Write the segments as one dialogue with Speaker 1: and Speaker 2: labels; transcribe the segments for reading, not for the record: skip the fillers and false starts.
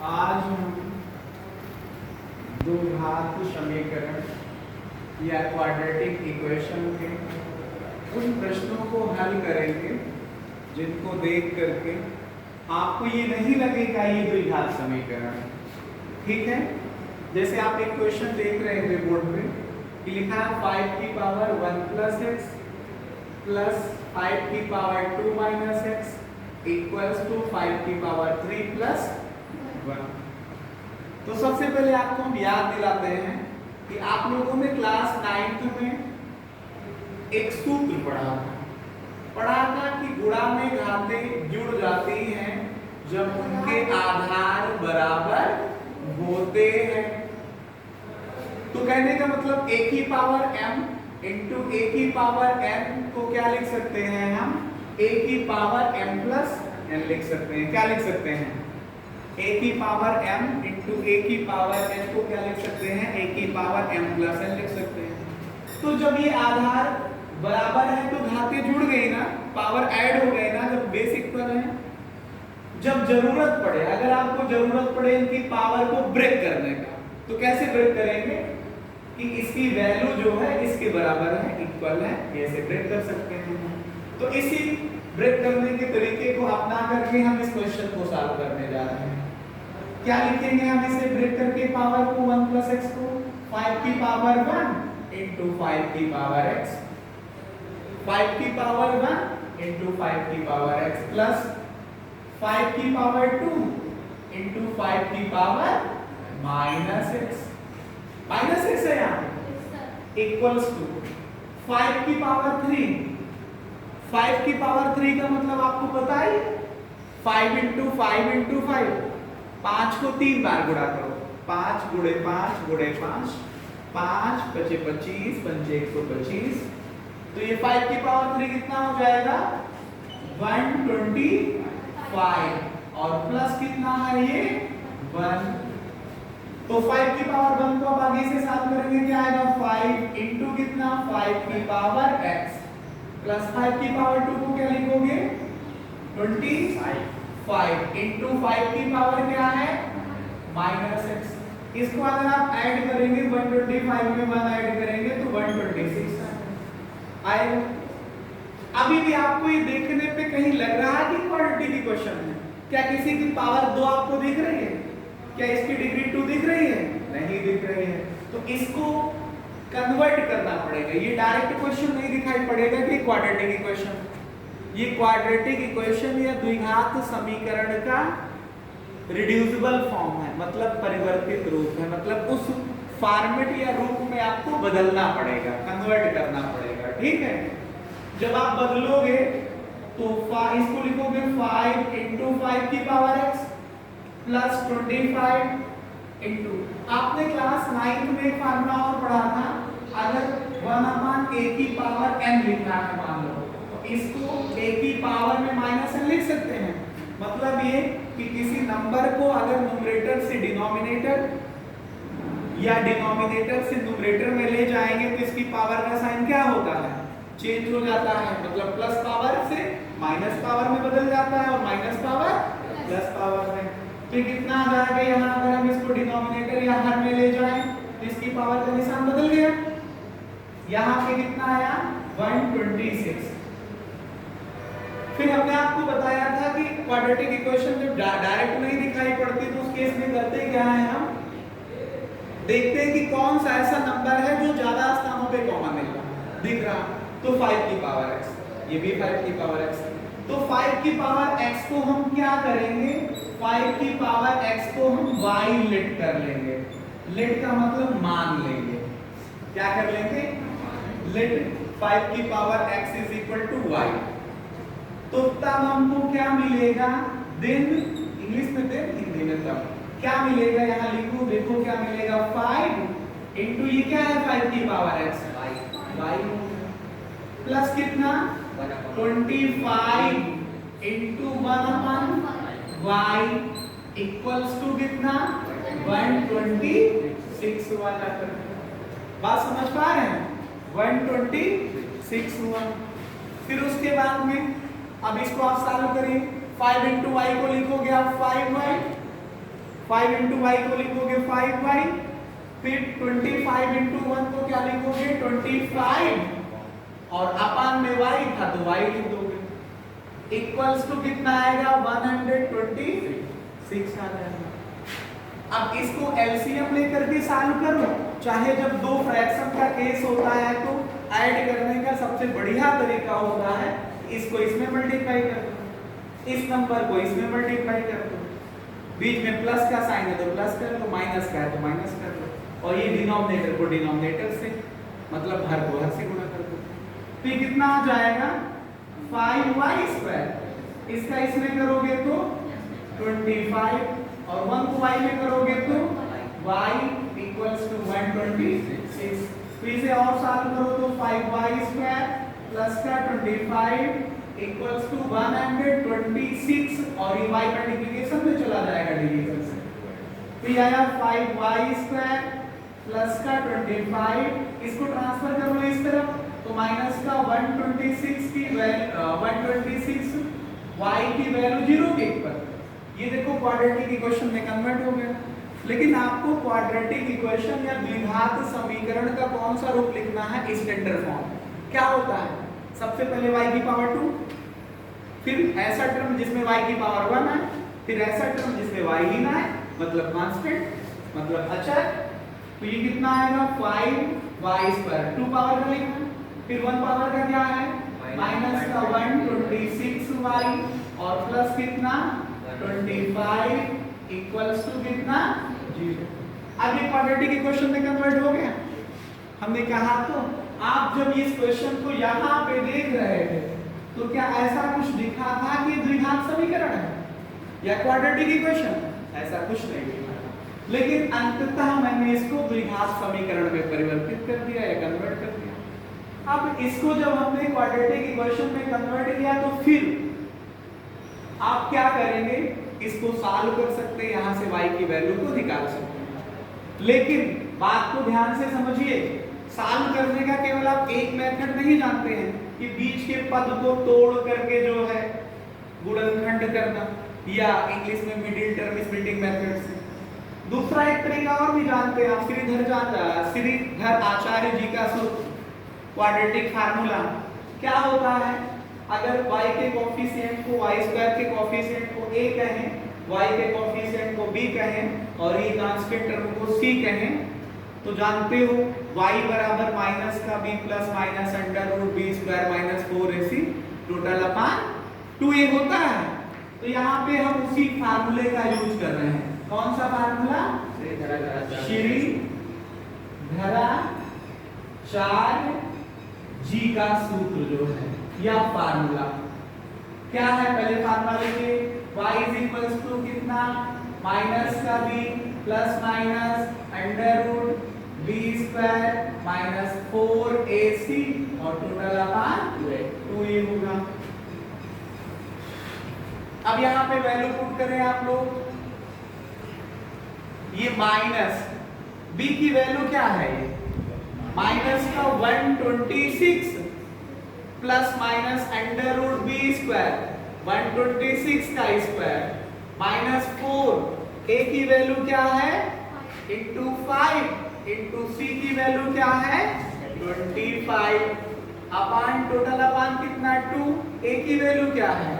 Speaker 1: आज हम द्विघात समीकरण या क्वाड्रेटिक इक्वेशन के उन प्रश्नों को हल करेंगे जिनको देख करके आपको ये नहीं लगेगा ये द्विघात समीकरण। ठीक है, जैसे आप एक क्वेश्चन देख रहे थे बोर्ड पे कि लिखा है 5 की पावर 1 प्लस एक्स प्लस 5 की power 2 minus x equals to 5 की पावर 3 प्लस 1। तो सबसे पहले आपको हम याद दिलाते हैं कि आप लोगों ने क्लास 9th में एक सूत्र पढ़ा था कि गुणा में घातें जुड़ जाती हैं जब उनके आधार बराबर होते हैं। तो कहने का मतलब a की पावर m इंटू a की पावर n को क्या लिख सकते हैं हम a की पावर m प्लस n लिख सकते हैं। क्या लिख सकते हैं? a की पावर m इंटू a की पावर n को क्या लिख सकते हैं? a की पावर m प्लस n लिख सकते हैं। तो जब ये आधार बराबर है तो घातें जुड़ गई ना, पावर ऐड हो गए ना, जब बेस इक्वल है। जब जरूरत पड़े, अगर आपको जरूरत पड़े इनकी पावर को ब्रेक करने का, तो कैसे ब्रेक करेंगे कि इसकी वैल्यू जो है इसके बराबर है, इक्वल है, ऐसे ब्रेक कर सकते हैं। तो इसी ब्रेक करने के तरीके को अपना करके हम इस क्वेश्चन को सॉल्व करने जा रहे हैं। क्या लिखेंगे हम इसे ब्रेक करके पावर को 1 प्लस एक्स को 5 की पावर 1 इंटू 5 की पावर एक्स, 5 की पावर 1 इंटू 5 की पावर एक्स प्लस 5 की पावर 2 इंटू 5 की power minus x, minus x है यहाँ, इक्वल्स टू 5 की पावर 3, 5 की पावर 3 का मतलब आपको पता है 5 इंटू 5 इंटू 5, 5 को 3 बार गुणा करो, 5 गुणे 5 गुणे 5, 5 पचे 25, पंचे 125। तो ये 5 की पावर 3 कितना हो जाएगा 125, और प्लस कितना है ये 1। तो 5 की पावर 1 को अब आगे से सॉल्व करेंगे, क्या आएगा 5 इंटू कितना 5 की पावर x प्लस 5 की पावर 2 को क्या लिखोगे 25 इंटू 5 की पावर क्या है माइनस x। इसको अगर आप ऐड करेंगे 125 में 1 ऐड करेंगे तो 126 आएगा। अभी भी आपको ये देखने पे कहीं लग रहा है कि क्वाड्रेटिक इक्वेशन है? क्या किसी की पावर 2 आपको दिख रही है? क्या इसकी डिग्री 2 दिख रही है? नहीं दिख रही है। तो इसको कन्वर्ट करना पड़ेगा। ये डायरेक्ट क्वेश्चन नहीं दिखाई पड़ेगा कि क्वाड्रेटिक इक्वेशन, ये क्वाड्रेटिक इक्वेशन या द्विघात समीकरण का रिड्यूसिबल फॉर्म है, मतलब परिवर्तित रूप है, मतलब उस फॉर्मेट या रूप में आपको बदलना पड़ेगा, कन्वर्ट करना पड़ेगा। ठीक है, जब आप बदलोगे तो इसको लिखोगे 5 इंटू 5 की पावर x प्लस 25 इंटू, आपने क्लास 9th में एक फार्मूला और पढ़ा था, अगर 1/a की पावर n लिखना है मान लो, तो इसको a की पावर में माइनस n लिख सकते हैं। मतलब ये कि किसी नंबर को अगर न्यूमरेटर से डिनोमिनेटर या डिनोमिनेटर से न्यूमरेटर में ले जाएंगे तो इसकी पावर का साइन क्या होता है, चेंज हो जाता है, मतलब प्लस पावर से माइनस पावर में बदल जाता है और माइनस पावर प्लस पावर में। तो कितना आ जाएगा यहाँ, अगर हम इसको डिनोमिनेटर या हर में ले जाएं तो इसकी पावर का निशान बदल गया। यहाँ पे कितना आया 126। फिर हमने आपको बताया था कि क्वाड्रेटिक इक्वेशन जब डायरेक्ट नहीं दिखाई पड़ती तो उस केस में करते क्या है, हम देखते हैं कि कौन सा ऐसा नंबर है जो ज्यादा स्थानों पे कॉमन दिख रहा। तो 5 की पावर x, ये भी 5 की पावर x, तो 5 की पावर x को हम क्या करेंगे, 5 की पावर x को हम y लेट कर लेंगे। लेट का मतलब मान लेंगे, क्या कर लेंगे, लेट 5 की power x is equal to y। तो तब हमको क्या मिलेगा, देन इंग्लिश में देन, हिंदी में तब क्या मिलेगा, यहाँ लिखो, देखो क्या मिलेगा 5 इंटू ये क्या है 5 की पावर x y प्लस कितना 25 इंटू 1/y इक्वल्स टू कितना 126 वाला। बात समझ पा रहे हैं, 126 हुआ। फिर उसके बाद में अब इसको आप सॉल्व करिए, 5 इंटू वाई को लिखोगे आप 5y, 5 इंटू वाई को लिखोगे 5y, फिर 25 इंटू 1 को क्या लिखोगे 25, और अपान में y था तो y लिख दोगे, इक्वल्स टू कितना आएगा 126 आ जाएगा। अब इसको एलसीएम लेकर के सॉल्व करो, चाहे जब दो फ्रैक्शन का केस होता है तो ऐड करने का सबसे बढ़िया तरीका होता है इसको इसमें मल्टीप्लाई कर दो, इस नंबर को इसमें मल्टीप्लाई कर दो, बीच में प्लस का साइन है तो प्लस कर दो, माइनस का है तो माइनस कर दो, और ये डिनोमिनेटर को डिनोमिनेटर से मतलब हर को हर से गुणा कर दो, तो ये कितना आ जाएगा 5y², इसका इसमें करोगे तो 25, और 1 को y में करोगे तो y इक्वल्स टू 126, तो इसे और सॉल्व करो तो 5y² प्लस का 25 इक्वल्स टू 126, और ये y मल्टीप्लिकेशन में चला जाएगा डिवीजन से, तो ये आया 5y² प्लस का 25, इसको ट्रांसफर करो इस तरफ तो माइनस का 126 की वैल्यू 126 y की वैल्यू 0 के ऊपर, ये देखो क्वाड्रेटिक इक्वेशन में कन्वर्ट हो गया। लेकिन आपको क्वाड्रेटिक इक्वेशन या द्विघात समीकरण का कौन सा रूप लिखना है, स्टैंडर्ड फॉर्म। क्या होता है, सबसे पहले y की पावर 2, फिर ऐसा टर्म जिसमें y की पावर 1 है, फिर ऐसा टर्म जिसमें y ही ना है मतलब कांस्टेंट मतलब अचर, तो ये कितना आएगा 5y², 2 पावर का लिखना, फिर 1 पावर का क्या है माइनस का 126y, और प्लस कितना 25 इक्वल्स टू कितना 0। अब ये क्वाड्रेटिक इक्वेशन में कन्वर्ट हो गया। हमने कहा तो आप जब इस क्वेश्चन को यहाँ पे देख रहे थे तो क्या ऐसा कुछ दिखा था कि द्विघात समीकरण है या क्वाड्रेटिक इक्वेशन, ऐसा कुछ नहीं दिखा, लेकिन अंततः मैंने इसको द्विघात समीकरण में परिवर्तित कर दिया या कन्वर्ट कर दिया। अब इसको जब हमने क्वाड्रेटिक इक्वेशन में कन्वर्ट किया तो फिर आप क्या करेंगे, इसको सॉल्व कर सकते हैं, यहां से y की वैल्यू को निकाल सकते हैं। लेकिन बात को ध्यान से समझिए, सॉल्व करने का केवल आप एक मेथड नहीं जानते हैं कि बीच के पद को तोड़ करके जो है गुणनखंड करना, या इंग्लिश में मिडिल टर्म स्प्लिटिंग मेथड से। दूसरा एक तरीका और भी जानते हैं आप, श्रीधर आचार्य जी का सूत्र क्वाड्रेटिक फार्मूला। क्या होता है, अगर y के कोफिशिएंट को y² के कोफिशिएंट को a कहें, y के कोफिशिएंट को b कहें, और ये कांस्टेंट टर्म को c कहें, तो जानते हो y बराबर माइनस का b plus minus under root b² minus 4ac total upon 2a होता है। तो यहाँ पे हम उसी फार्मूले का यूज कर रहे हैं। कौन सा फार्मूला, श्रीधराचार्य जी का सूत्र जो है या फार्मूला क्या है, पहले फार्मूला लिखिए, y इज इक्वल्स टू कितना माइनस का b plus minus under root b² minus 4ac और टोटल अपान 2a होगा। अब यहाँ पे वैल्यू पुट करें आप लोग, ये माइनस b की वैल्यू क्या है, माइनस का 126 plus minus under root b² 126 का स्क्वायर माइनस 4, a की वैल्यू क्या है इंटू 5 इंटू c की वैल्यू क्या है 25 अपान टोटल अपान कितना 2, a की वैल्यू क्या है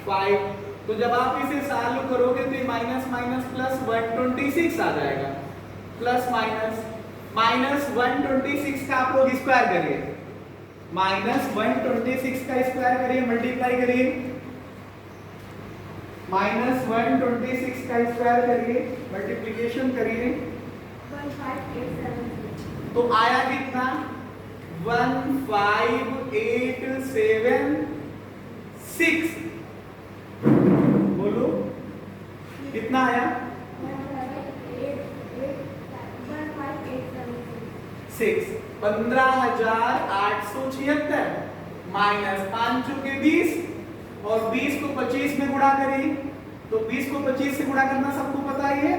Speaker 1: 5। तो जब आप इसे सॉल्व करोगे तो माइनस माइनस प्लस 126 आ जाएगा, प्लस माइनस माइनस 126 का आप लोग स्क्वायर करिए, माइनस 126 का स्क्वायर करिए, मल्टीप्लाई करिए, माइनस 126 का स्क्वायर करिए, मल्टीप्लिकेशन करिए, तो आया कितना 15876। बोलो कितना आया 15,876 माइनस 5 के 20 और 20 को 25 में गुणा करिए, तो 20 को 25 से गुणा करना सबको पता ही है,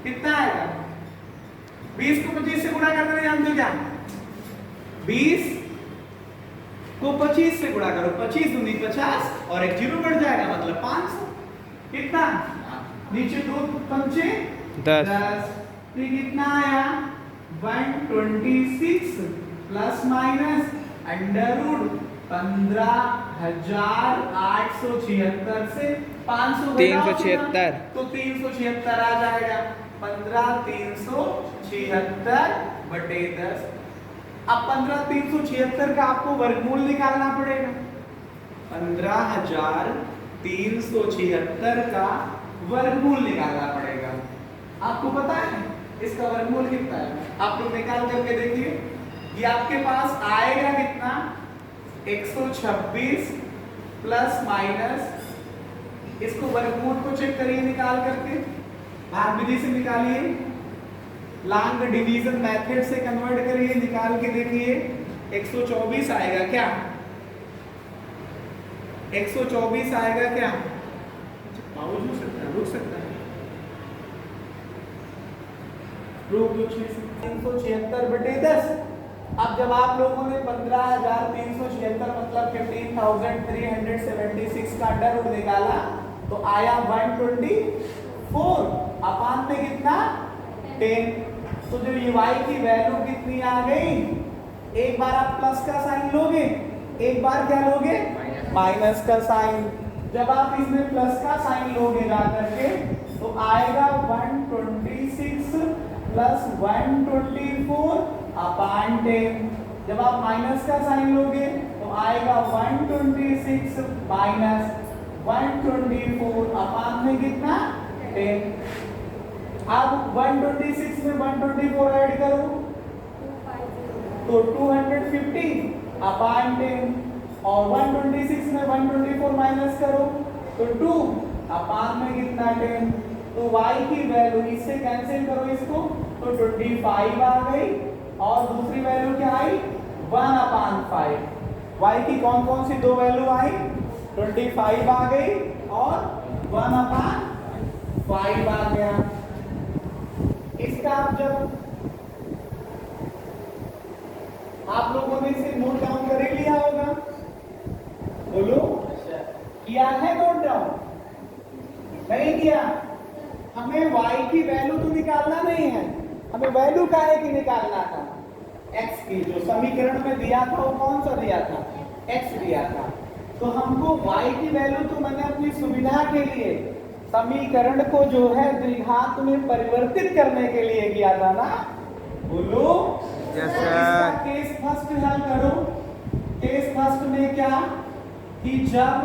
Speaker 1: कितना आएगा 20 को 25 से गुणा करना जानते हो क्या, 20 को 25 से गुणा करो, 25 दूनी 50 और एक जीरो बढ़ जाएगा मतलब 500, कितना नीचे 2 पंचे
Speaker 2: 10।
Speaker 1: तो ये कितना आया 126 प्लस माइनस अंडर रूट 15,876 से 500
Speaker 2: 376।
Speaker 1: तो 376 आ जाएगा 15,376 बटे 10। अब 15,376 का आपको वर्गमूल निकालना पड़ेगा। 15,376 का वर्गमूल निकालना पड़ेगा। आपको पता है इसका वर्गमूल कितना है? आप लोग निकाल करके देखिए। ये आपके पास आएगा कितना 126 प्लस माइनस, इसको वर्गमूल को चेक करिए निकाल करके, भाग विधि से निकालिए, लॉन्ग डिवीजन मेथड से कन्वर्ट करिए, निकाल के देखिए 124 आएगा क्या? 124 आएगा क्या? पाउज हो सकता है, रुक सकता है, रुक 376 बटे 10। अब जब आप लोगों ने 15,376 मतलब 15,376 का अंडर रूट निकाला तो आया 124 अपान में कितना 10। तो जब ये y की वैल्यू कितनी आ गई, एक बार आप प्लस का साइन लोगे, एक बार क्या लोगे माइनस का साइन। जब आप इसमें प्लस का साइन लोगे जाकर के तो आएगा 126 प्लस 124 अपान 10। जब आप माइनस का साइन लोगे तो आएगा 126 माइनस 124 अपान में कितना 10। अब 126 में 124 ऐड करो तो 250 अपान 10 और 126 में 124 माइनस करो तो 2 अपान में कितना 10। तो y की वैल्यू इससे कैंसिल करो इसको तो 25 आ गई और दूसरी वैल्यू क्या आई 1/5। y की कौन कौन सी दो वैल्यू आई 25 आ गई और 1/5 आ गया। इसका आप जब आप लोगों ने इसे नोट डाउन कर लिया होगा, बोलो किया है नोट डाउन? नहीं किया? हमें y की वैल्यू तो निकालना नहीं है, हमें वैल्यू का है कि निकालना था x की। जो समीकरण में दिया था वो कौन सा दिया था x दिया था। तो हमको y की वैल्यू तो मैंने अपनी सुविधा के लिए समीकरण को जो है द्विघात में परिवर्तित करने के लिए किया था ना, बोलो।
Speaker 2: यस
Speaker 1: तो
Speaker 2: सर।
Speaker 1: इसका केस फर्स्ट हल करो। केस फर्स्ट में क्या कि जब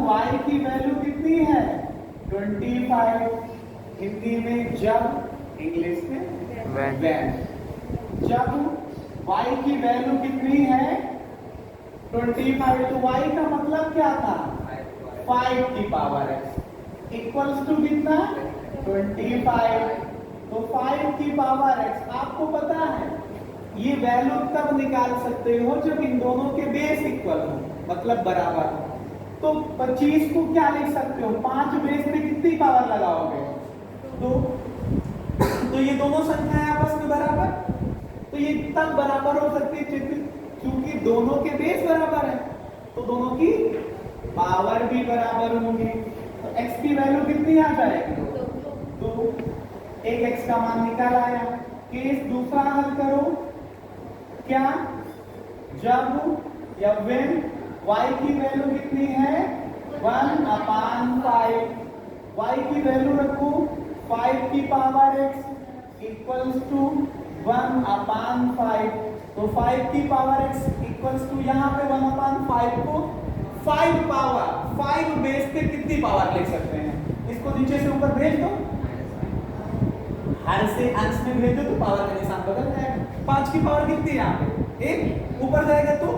Speaker 1: y की वैल्यू कितनी है 25, हिंदी में जब, इंग्लिश में
Speaker 2: when।
Speaker 1: जब y की वैल्यू कितनी है 25 तो y का मतलब क्या था 5 की पावर x इक्वल्स टू कितना 25। तो 5 की पावर x आपको पता है ये वैल्यू तब निकाल सकते हो जब इन दोनों के बेस इक्वल हो, मतलब बराबर हो। तो 25 को क्या लिख सकते हो 5 बेस पे कितनी पावर लगाओगे 2। तो ये दोनों संख्याएं आपस में बराबर, तो ये तब बराबर हो सकती है क्योंकि दोनों के बेस बराबर है तो दोनों की पावर भी बराबर होंगी। तो x की वैल्यू कितनी आ जाएगी 2। एक x का मान निकाल आया। केस दूसरा हल करो। क्या जब या व्हेन y की वैल्यू कितनी है 1/5, y की वैल्यू रखो 5 की पावर x इक्वल्स टू 1/5। तो 5 की पावर x इक्वल्स टू यहाँ पे 1/5 को 5 पावर 5 बेस पे कितनी पावर लिख सकते हैं, इसको नीचे से ऊपर भेज दो, हर से अंश में भेज दो तो पावर का निशान बदल जाएगा। 5 की पावर कितनी है यहाँ पे 1, ऊपर जाएगा तो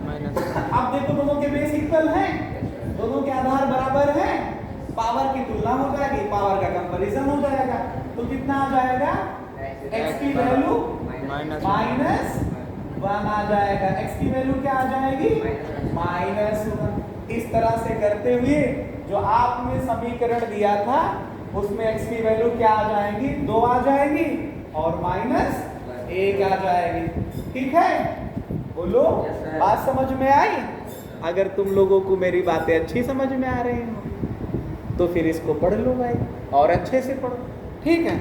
Speaker 1: अब देखो दोनों के बेस इक्वल हैं, दोनों के आधार बराबर हैं, पावर की तुलना हो जाएगी, पावर का कंपैरिजन हो जाएगा। तो कितना आ जाएगा x की वैल्यू -1 आ जाएगा। x की वैल्यू क्या आ जाएगी -1। इस तरह से करते हुए जो आपने समीकरण दिया था उसमें x की वैल्यू क्या आ जाएगी 2 आ जाएगी और -1 आ जाएगी। ठीक है, बोलो बात समझ में आई? अगर तुम लोगों को मेरी बातें अच्छी समझ में आ रही हो तो फिर इसको पढ़ लो भाई। और अच्छे से पढ़ो, ठीक है।